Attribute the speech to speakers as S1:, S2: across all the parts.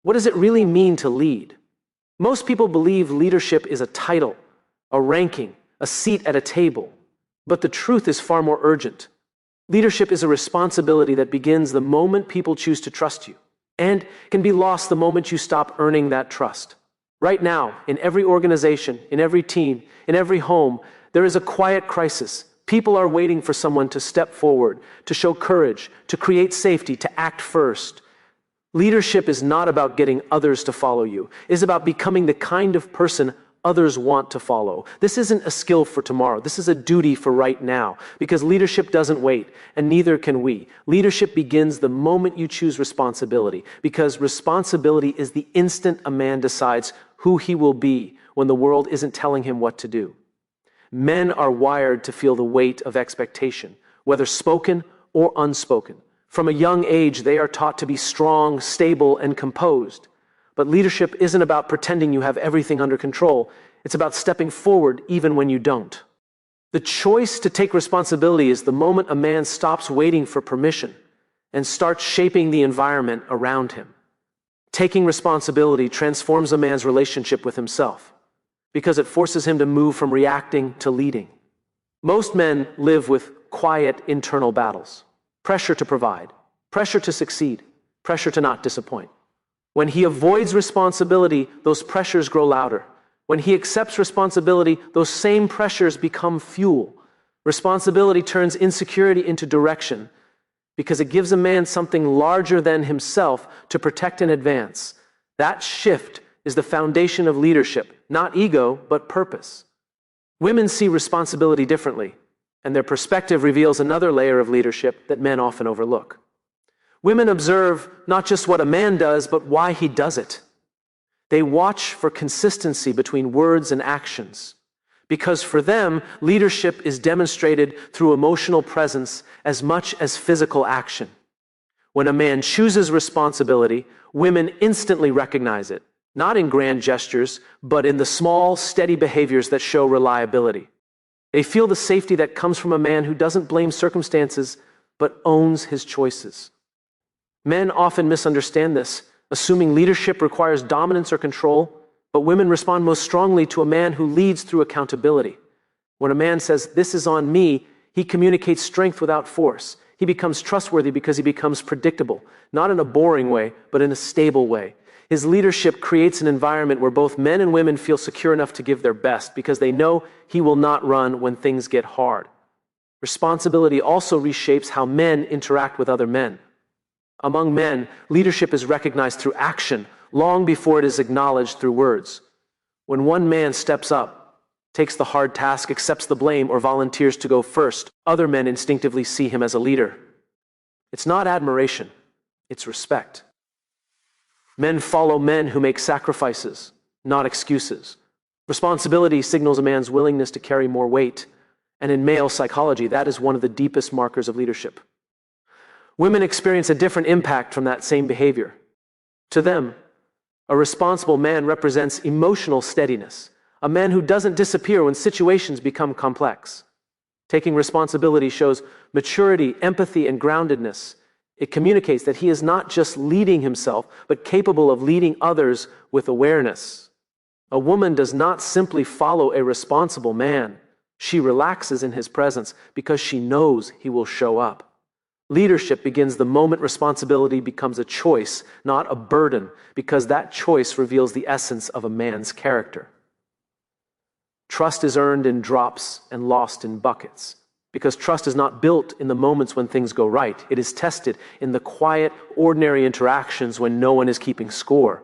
S1: What does it really mean to lead? Most people believe leadership is a title, a ranking, a seat at a table. But the truth is far more urgent. Leadership is a responsibility that begins the moment people choose to trust you, and can be lost the moment you stop earning that trust. Right now, in every organization, in every team, in every home, there is a quiet crisis. People are waiting for someone to step forward, to show courage, to create safety, to act first. Leadership is not about getting others to follow you. It is about becoming the kind of person others want to follow. This isn't a skill for tomorrow. This is a duty for right now, because leadership doesn't wait, and neither can we. Leadership begins the moment you choose responsibility, because responsibility is the instant a man decides who he will be when the world isn't telling him what to do. Men are wired to feel the weight of expectation, whether spoken or unspoken. From a young age, they are taught to be strong, stable, and composed. But leadership isn't about pretending you have everything under control. It's about stepping forward even when you don't. The choice to take responsibility is the moment a man stops waiting for permission and starts shaping the environment around him. Taking responsibility transforms a man's relationship with himself, because it forces him to move from reacting to leading. Most men live with quiet internal battles. Pressure to provide, pressure to succeed, pressure to not disappoint. When he avoids responsibility, those pressures grow louder. When he accepts responsibility, those same pressures become fuel. Responsibility turns insecurity into direction, because it gives a man something larger than himself to protect and advance. That shift is the foundation of leadership, not ego, but purpose. Women see responsibility differently, and their perspective reveals another layer of leadership that men often overlook. Women observe not just what a man does, but why he does it. They watch for consistency between words and actions, because for them, leadership is demonstrated through emotional presence as much as physical action. When a man chooses responsibility, women instantly recognize it, not in grand gestures, but in the small, steady behaviors that show reliability. They feel the safety that comes from a man who doesn't blame circumstances, but owns his choices. Men often misunderstand this, assuming leadership requires dominance or control, but women respond most strongly to a man who leads through accountability. When a man says, "This is on me," he communicates strength without force. He becomes trustworthy because he becomes predictable, not in a boring way, but in a stable way. His leadership creates an environment where both men and women feel secure enough to give their best, because they know he will not run when things get hard. Responsibility also reshapes how men interact with other men. Among men, leadership is recognized through action long before it is acknowledged through words. When one man steps up, takes the hard task, accepts the blame, or volunteers to go first, other men instinctively see him as a leader. It's not admiration, it's respect. Men follow men who make sacrifices, not excuses. Responsibility signals a man's willingness to carry more weight, and in male psychology, that is one of the deepest markers of leadership. Women experience a different impact from that same behavior. To them, a responsible man represents emotional steadiness, a man who doesn't disappear when situations become complex. Taking responsibility shows maturity, empathy, and groundedness. It communicates that he is not just leading himself, but capable of leading others with awareness. A woman does not simply follow a responsible man. She relaxes in his presence because she knows he will show up. Leadership begins the moment responsibility becomes a choice, not a burden, because that choice reveals the essence of a man's character. Trust is earned in drops and lost in buckets, because trust is not built in the moments when things go right. It is tested in the quiet, ordinary interactions when no one is keeping score.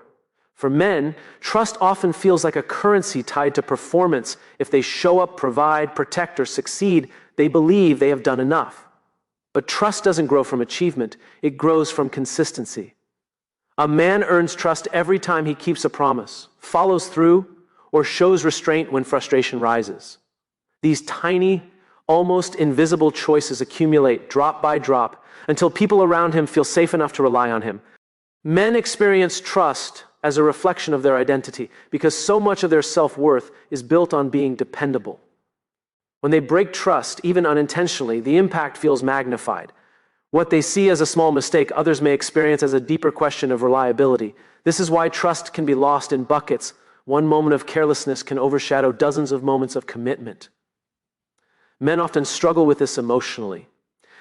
S1: For men, trust often feels like a currency tied to performance. If they show up, provide, protect, or succeed, they believe they have done enough. But trust doesn't grow from achievement, it grows from consistency. A man earns trust every time he keeps a promise, follows through, or shows restraint when frustration rises. These tiny, almost invisible choices accumulate drop by drop until people around him feel safe enough to rely on him. Men experience trust as a reflection of their identity, because so much of their self-worth is built on being dependable. When they break trust, even unintentionally, the impact feels magnified. What they see as a small mistake, others may experience as a deeper question of reliability. This is why trust can be lost in buckets. One moment of carelessness can overshadow dozens of moments of commitment. Men often struggle with this emotionally,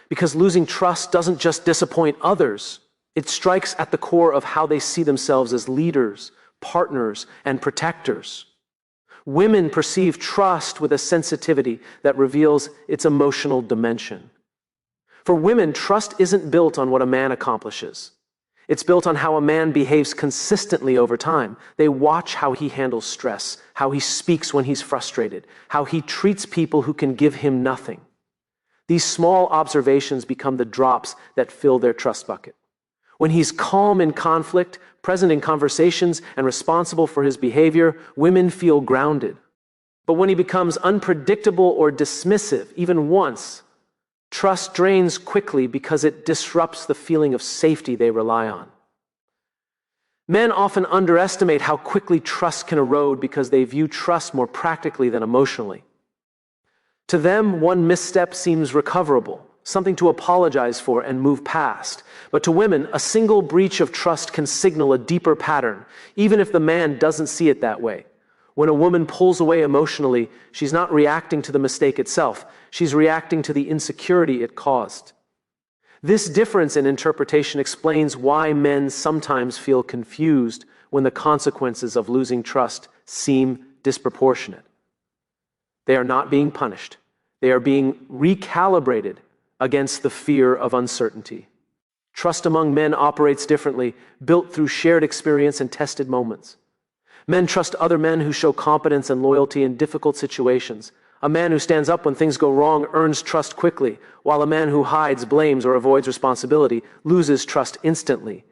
S1: because losing trust doesn't just disappoint others, it strikes at the core of how they see themselves as leaders, partners, and protectors. Women perceive trust with a sensitivity that reveals its emotional dimension. For women, trust isn't built on what a man accomplishes. It's built on how a man behaves consistently over time. They watch how he handles stress, how he speaks when he's frustrated, how he treats people who can give him nothing. These small observations become the drops that fill their trust bucket. When he's calm in conflict, present in conversations, and responsible for his behavior, women feel grounded. But when he becomes unpredictable or dismissive, even once, trust drains quickly because it disrupts the feeling of safety they rely on. Men often underestimate how quickly trust can erode because they view trust more practically than emotionally. To them, one misstep seems recoverable, something to apologize for and move past. But to women, a single breach of trust can signal a deeper pattern, even if the man doesn't see it that way. When a woman pulls away emotionally, she's not reacting to the mistake itself. She's reacting to the insecurity it caused. This difference in interpretation explains why men sometimes feel confused when the consequences of losing trust seem disproportionate. They are not being punished. They are being recalibrated against the fear of uncertainty. Trust among men operates differently, built through shared experience and tested moments. Men trust other men who show competence and loyalty in difficult situations. A man who stands up when things go wrong earns trust quickly, while a man who hides, blames, or avoids responsibility loses trust instantly.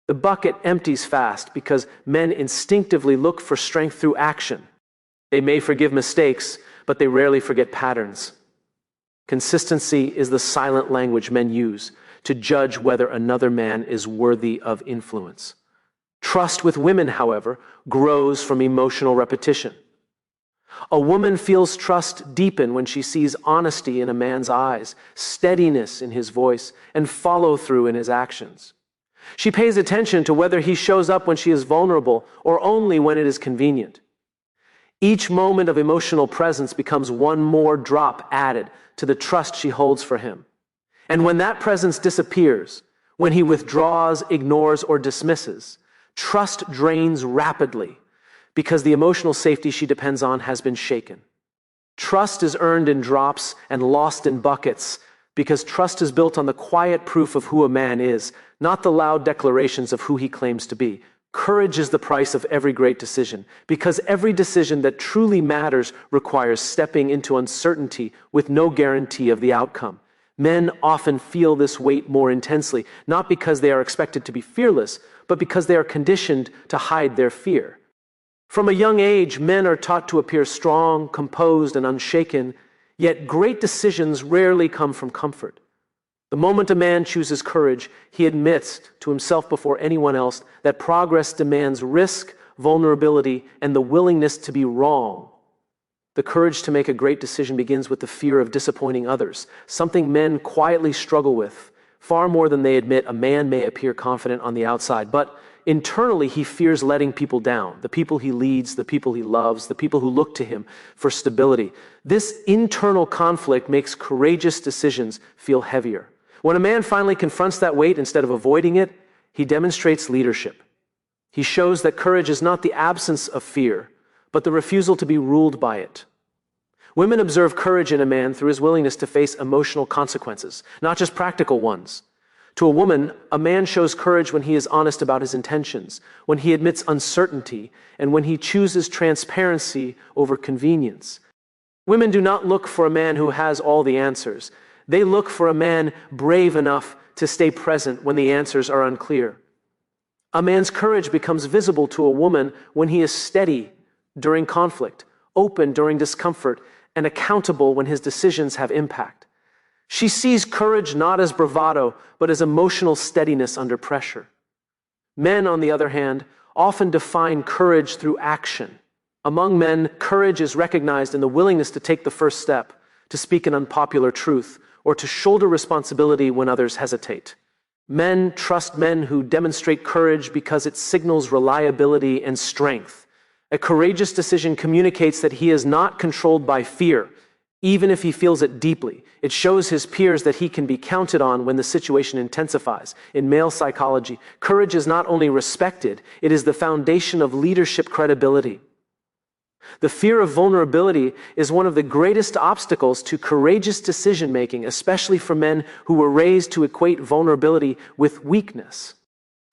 S1: The bucket empties fast because men instinctively look for strength through action. They may forgive mistakes, but they rarely forget patterns. Consistency is the silent language men use to judge whether another man is worthy of influence. Trust with women, however, grows from emotional repetition. A woman feels trust deepen when she sees honesty in a man's eyes, steadiness in his voice, and follow-through in his actions. She pays attention to whether he shows up when she is vulnerable or only when it is convenient. Each moment of emotional presence becomes one more drop added to the trust she holds for him. And when that presence disappears, when he withdraws, ignores, or dismisses, trust drains rapidly because the emotional safety she depends on has been shaken. Trust is earned in drops and lost in buckets because trust is built on the quiet proof of who a man is, not the loud declarations of who he claims to be. Courage is the price of every great decision, because every decision that truly matters requires stepping into uncertainty with no guarantee of the outcome. Men often feel this weight more intensely, not because they are expected to be fearless, but because they are conditioned to hide their fear. From a young age, men are taught to appear strong, composed, and unshaken, yet great decisions rarely come from comfort. The moment a man chooses courage, he admits to himself before anyone else that progress demands risk, vulnerability, and the willingness to be wrong. The courage to make a great decision begins with the fear of disappointing others, something men quietly struggle with. Far more than they admit, a man may appear confident on the outside, but internally he fears letting people down, the people he leads, the people he loves, the people who look to him for stability. This internal conflict makes courageous decisions feel heavier. When a man finally confronts that weight instead of avoiding it, he demonstrates leadership. He shows that courage is not the absence of fear, but the refusal to be ruled by it. Women observe courage in a man through his willingness to face emotional consequences, not just practical ones. To a woman, a man shows courage when he is honest about his intentions, when he admits uncertainty, and when he chooses transparency over convenience. Women do not look for a man who has all the answers. They look for a man brave enough to stay present when the answers are unclear. A man's courage becomes visible to a woman when he is steady during conflict, open during discomfort, and accountable when his decisions have impact. She sees courage not as bravado, but as emotional steadiness under pressure. Men, on the other hand, often define courage through action. Among men, courage is recognized in the willingness to take the first step, to speak an unpopular truth, or to shoulder responsibility when others hesitate. Men trust men who demonstrate courage because it signals reliability and strength. A courageous decision communicates that he is not controlled by fear, even if he feels it deeply. It shows his peers that he can be counted on when the situation intensifies. In male psychology, courage is not only respected, it is the foundation of leadership credibility. The fear of vulnerability is one of the greatest obstacles to courageous decision-making, especially for men who were raised to equate vulnerability with weakness.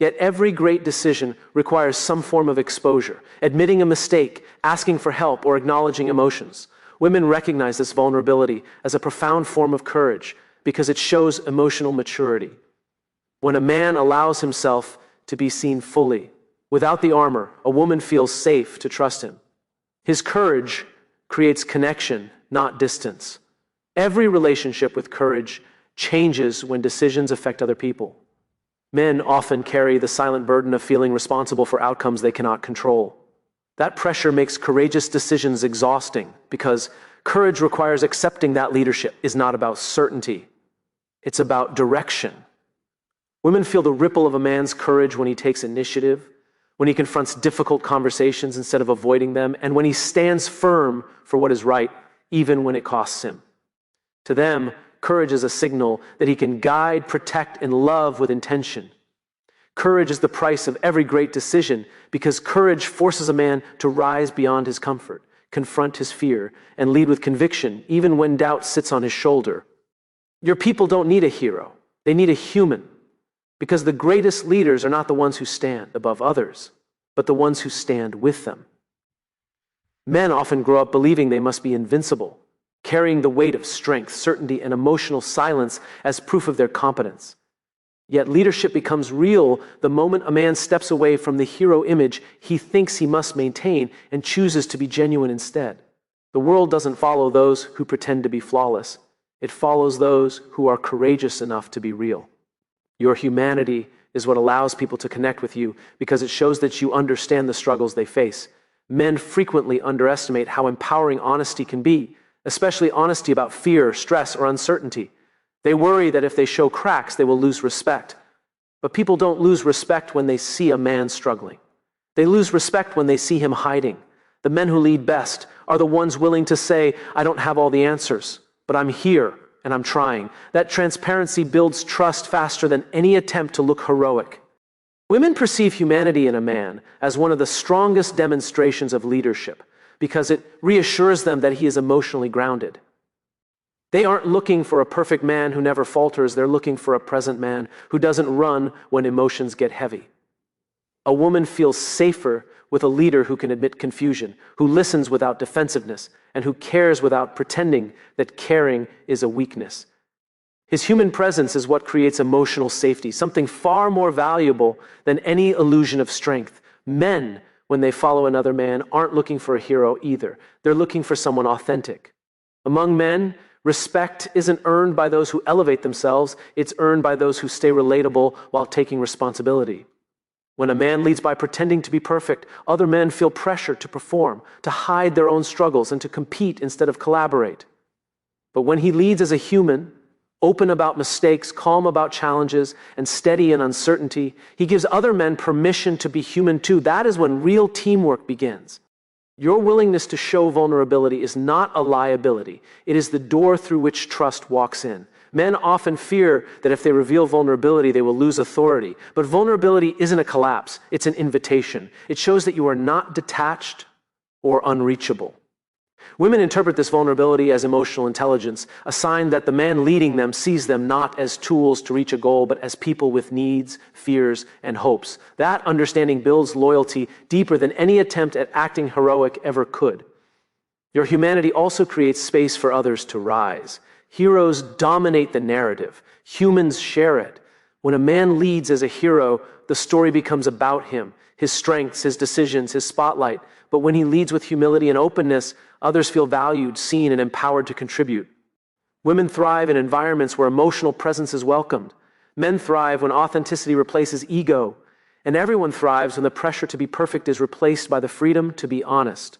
S1: Yet every great decision requires some form of exposure, admitting a mistake, asking for help, or acknowledging emotions. Women recognize this vulnerability as a profound form of courage because it shows emotional maturity. When a man allows himself to be seen fully, without the armor, a woman feels safe to trust him. His courage creates connection, not distance. Every relationship with courage changes when decisions affect other people. Men often carry the silent burden of feeling responsible for outcomes they cannot control. That pressure makes courageous decisions exhausting because courage requires accepting that leadership is not about certainty. It's about direction. Women feel the ripple of a man's courage when he takes initiative, when he confronts difficult conversations instead of avoiding them, and when he stands firm for what is right, even when it costs him. To them, courage is a signal that he can guide, protect, and love with intention. Courage is the price of every great decision because courage forces a man to rise beyond his comfort, confront his fear, and lead with conviction, even when doubt sits on his shoulder. Your people don't need a hero. They need a human. Because the greatest leaders are not the ones who stand above others, but the ones who stand with them. Men often grow up believing they must be invincible, carrying the weight of strength, certainty, and emotional silence as proof of their competence. Yet leadership becomes real the moment a man steps away from the hero image he thinks he must maintain and chooses to be genuine instead. The world doesn't follow those who pretend to be flawless. It follows those who are courageous enough to be real. Your humanity is what allows people to connect with you because it shows that you understand the struggles they face. Men frequently underestimate how empowering honesty can be, especially honesty about fear, stress, or uncertainty. They worry that if they show cracks, they will lose respect. But people don't lose respect when they see a man struggling. They lose respect when they see him hiding. The men who lead best are the ones willing to say, "I don't have all the answers, but I'm here. And I'm trying." That transparency builds trust faster than any attempt to look heroic. Women perceive humanity in a man as one of the strongest demonstrations of leadership because it reassures them that he is emotionally grounded. They aren't looking for a perfect man who never falters. They're looking for a present man who doesn't run when emotions get heavy. A woman feels safer with a leader who can admit confusion, who listens without defensiveness, and who cares without pretending that caring is a weakness. His human presence is what creates emotional safety, something far more valuable than any illusion of strength. Men, when they follow another man, aren't looking for a hero either. They're looking for someone authentic. Among men, respect isn't earned by those who elevate themselves, it's earned by those who stay relatable while taking responsibility. When a man leads by pretending to be perfect, other men feel pressure to perform, to hide their own struggles, and to compete instead of collaborate. But when he leads as a human, open about mistakes, calm about challenges, and steady in uncertainty, he gives other men permission to be human too. That is when real teamwork begins. Your willingness to show vulnerability is not a liability. It is the door through which trust walks in. Men often fear that if they reveal vulnerability, they will lose authority. But vulnerability isn't a collapse. It's an invitation. It shows that you are not detached or unreachable. Women interpret this vulnerability as emotional intelligence, a sign that the man leading them sees them not as tools to reach a goal, but as people with needs, fears, and hopes. That understanding builds loyalty deeper than any attempt at acting heroic ever could. Your humanity also creates space for others to rise. Heroes dominate the narrative. Humans share it. When a man leads as a hero, the story becomes about him, his strengths, his decisions, his spotlight. But when he leads with humility and openness, others feel valued, seen, and empowered to contribute. Women thrive in environments where emotional presence is welcomed. Men thrive when authenticity replaces ego. And everyone thrives when the pressure to be perfect is replaced by the freedom to be honest.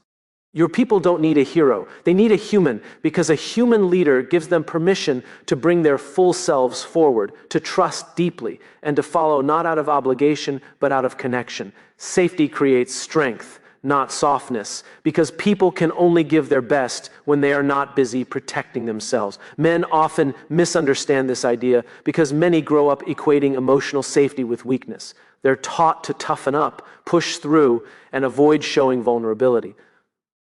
S1: Your people don't need a hero. They need a human, because a human leader gives them permission to bring their full selves forward, to trust deeply, and to follow not out of obligation, but out of connection. Safety creates strength, not softness, because people can only give their best when they are not busy protecting themselves. Men often misunderstand this idea because many grow up equating emotional safety with weakness. They're taught to toughen up, push through, and avoid showing vulnerability.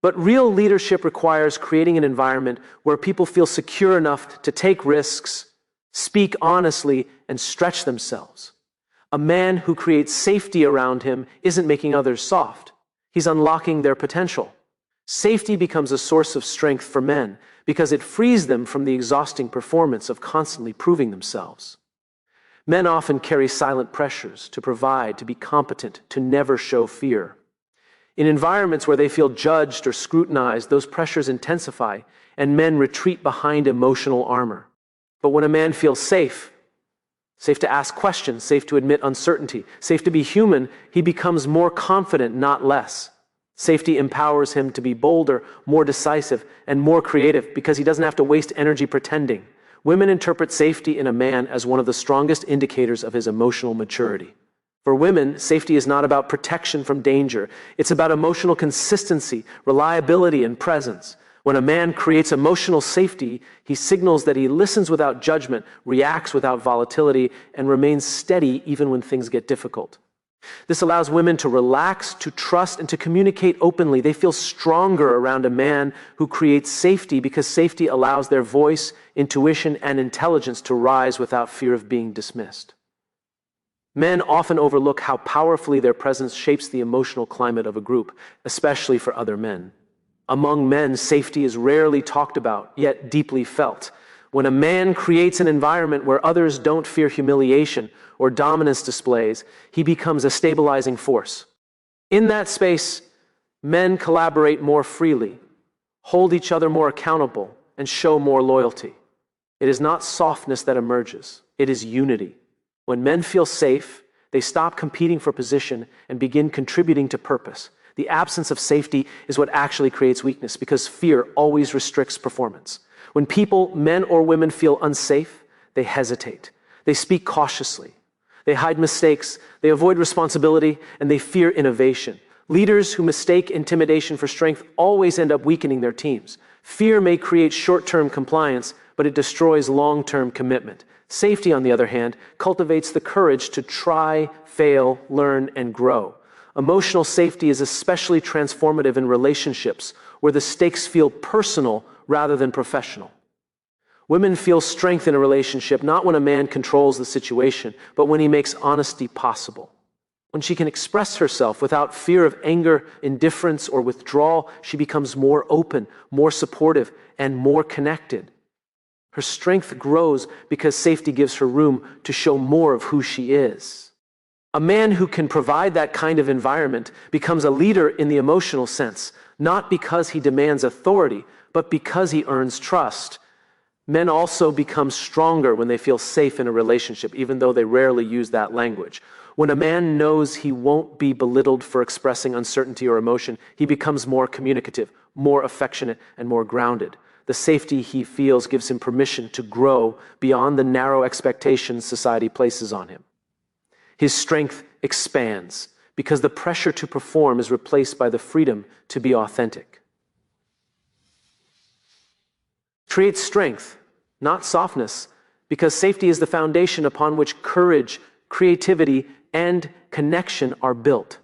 S1: But real leadership requires creating an environment where people feel secure enough to take risks, speak honestly, and stretch themselves. A man who creates safety around him isn't making others soft. He's unlocking their potential. Safety becomes a source of strength for men because it frees them from the exhausting performance of constantly proving themselves. Men often carry silent pressures to provide, to be competent, to never show fear. In environments where they feel judged or scrutinized, those pressures intensify, and men retreat behind emotional armor. But when a man feels safe to ask questions, safe to admit uncertainty, safe to be human, he becomes more confident, not less. Safety empowers him to be bolder, more decisive, and more creative because he doesn't have to waste energy pretending. Women interpret safety in a man as one of the strongest indicators of his emotional maturity. For women, safety is not about protection from danger. It's about emotional consistency, reliability, and presence. When a man creates emotional safety, he signals that he listens without judgment, reacts without volatility, and remains steady even when things get difficult. This allows women to relax, to trust, and to communicate openly. They feel stronger around a man who creates safety because safety allows their voice, intuition, and intelligence to rise without fear of being dismissed. Men often overlook how powerfully their presence shapes the emotional climate of a group, especially for other men. Among men, safety is rarely talked about, yet deeply felt. When a man creates an environment where others don't fear humiliation or dominance displays, he becomes a stabilizing force. In that space, men collaborate more freely, hold each other more accountable, and show more loyalty. It is not softness that emerges, it is unity. When men feel safe, they stop competing for position and begin contributing to purpose. The absence of safety is what actually creates weakness because fear always restricts performance. When people, men or women, feel unsafe, they hesitate. They speak cautiously. They hide mistakes. They avoid responsibility, and they fear innovation. Leaders who mistake intimidation for strength always end up weakening their teams. Fear may create short-term compliance, but it destroys long-term commitment. Safety, on the other hand, cultivates the courage to try, fail, learn, and grow. Emotional safety is especially transformative in relationships where the stakes feel personal rather than professional. Women feel strength in a relationship not when a man controls the situation, but when he makes honesty possible. When she can express herself without fear of anger, indifference, or withdrawal, she becomes more open, more supportive, and more connected. Her strength grows because safety gives her room to show more of who she is. A man who can provide that kind of environment becomes a leader in the emotional sense, not because he demands authority, but because he earns trust. Men also become stronger when they feel safe in a relationship, even though they rarely use that language. When a man knows he won't be belittled for expressing uncertainty or emotion, he becomes more communicative, more affectionate, and more grounded. The safety he feels gives him permission to grow beyond the narrow expectations society places on him. His strength expands because the pressure to perform is replaced by the freedom to be authentic. Create strength, not softness, because safety is the foundation upon which courage, creativity, and connection are built.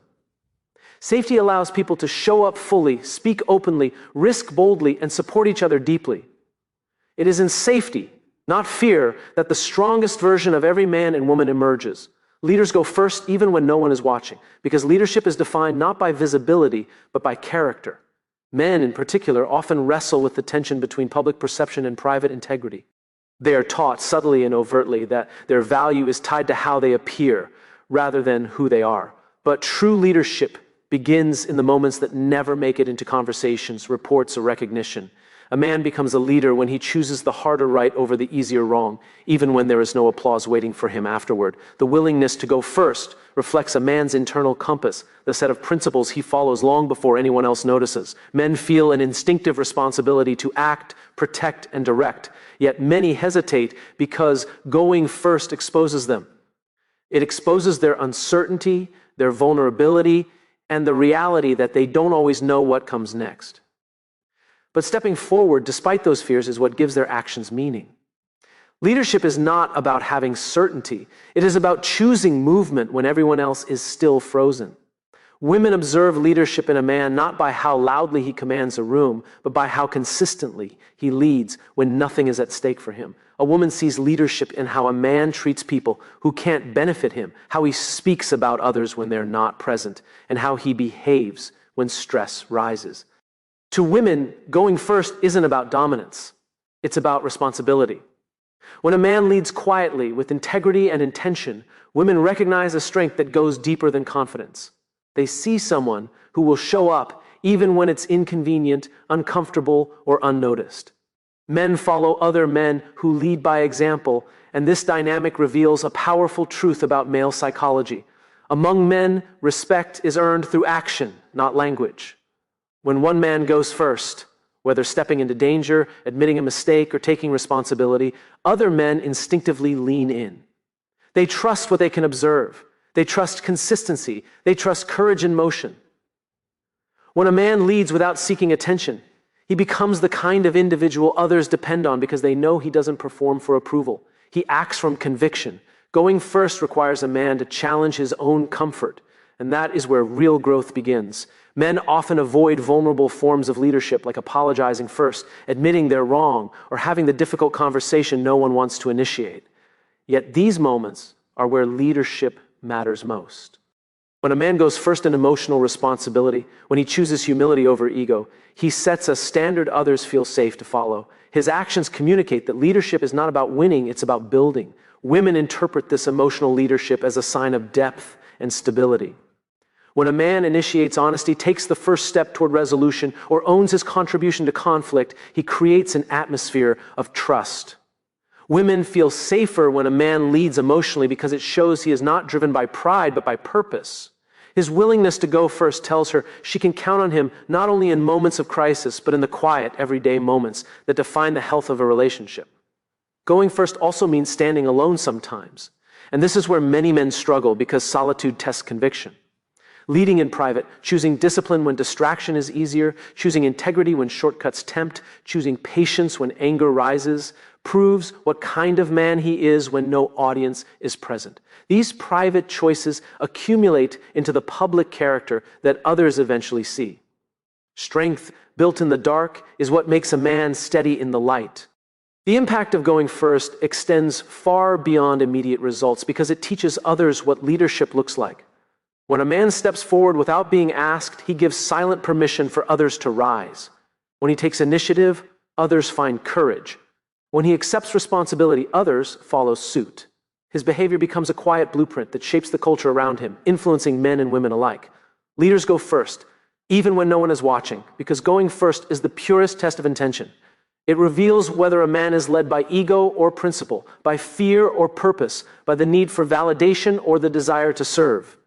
S1: Safety allows people to show up fully, speak openly, risk boldly, and support each other deeply. It is in safety, not fear, that the strongest version of every man and woman emerges. Leaders go first even when no one is watching, because leadership is defined not by visibility, but by character. Men, in particular, often wrestle with the tension between public perception and private integrity. They are taught subtly and overtly that their value is tied to how they appear, rather than who they are. But true leadership begins in the moments that never make it into conversations, reports, or recognition. A man becomes a leader when he chooses the harder right over the easier wrong, even when there is no applause waiting for him afterward. The willingness to go first reflects a man's internal compass, the set of principles he follows long before anyone else notices. Men feel an instinctive responsibility to act, protect, and direct, yet many hesitate because going first exposes them. It exposes their uncertainty, their vulnerability, and the reality that they don't always know what comes next. But stepping forward, despite those fears, is what gives their actions meaning. Leadership is not about having certainty. It is about choosing movement when everyone else is still frozen. Women observe leadership in a man not by how loudly he commands a room, but by how consistently he leads when nothing is at stake for him. A woman sees leadership in how a man treats people who can't benefit him, how he speaks about others when they're not present, and how he behaves when stress rises. To women, going first isn't about dominance. It's about responsibility. When a man leads quietly, with integrity and intention, women recognize a strength that goes deeper than confidence. They see someone who will show up even when it's inconvenient, uncomfortable, or unnoticed. Men follow other men who lead by example, and this dynamic reveals a powerful truth about male psychology. Among men, respect is earned through action, not language. When one man goes first, whether stepping into danger, admitting a mistake, or taking responsibility, other men instinctively lean in. They trust what they can observe. They trust consistency. They trust courage in motion. When a man leads without seeking attention, he becomes the kind of individual others depend on because they know he doesn't perform for approval. He acts from conviction. Going first requires a man to challenge his own comfort, and that is where real growth begins. Men often avoid vulnerable forms of leadership, like apologizing first, admitting they're wrong, or having the difficult conversation no one wants to initiate. Yet these moments are where leadership matters most. When a man goes first in emotional responsibility, when he chooses humility over ego, he sets a standard others feel safe to follow. His actions communicate that leadership is not about winning, it's about building. Women interpret this emotional leadership as a sign of depth and stability. When a man initiates honesty, takes the first step toward resolution, or owns his contribution to conflict, he creates an atmosphere of trust. Women feel safer when a man leads emotionally because it shows he is not driven by pride, but by purpose. His willingness to go first tells her she can count on him not only in moments of crisis, but in the quiet, everyday moments that define the health of a relationship. Going first also means standing alone sometimes. And this is where many men struggle because solitude tests conviction. Leading in private, choosing discipline when distraction is easier, choosing integrity when shortcuts tempt, choosing patience when anger rises, proves what kind of man he is when no audience is present. These private choices accumulate into the public character that others eventually see. Strength built in the dark is what makes a man steady in the light. The impact of going first extends far beyond immediate results because it teaches others what leadership looks like. When a man steps forward without being asked, he gives silent permission for others to rise. When he takes initiative, others find courage. When he accepts responsibility, others follow suit. His behavior becomes a quiet blueprint that shapes the culture around him, influencing men and women alike. Leaders go first, even when no one is watching, because going first is the purest test of intention. It reveals whether a man is led by ego or principle, by fear or purpose, by the need for validation or the desire to serve.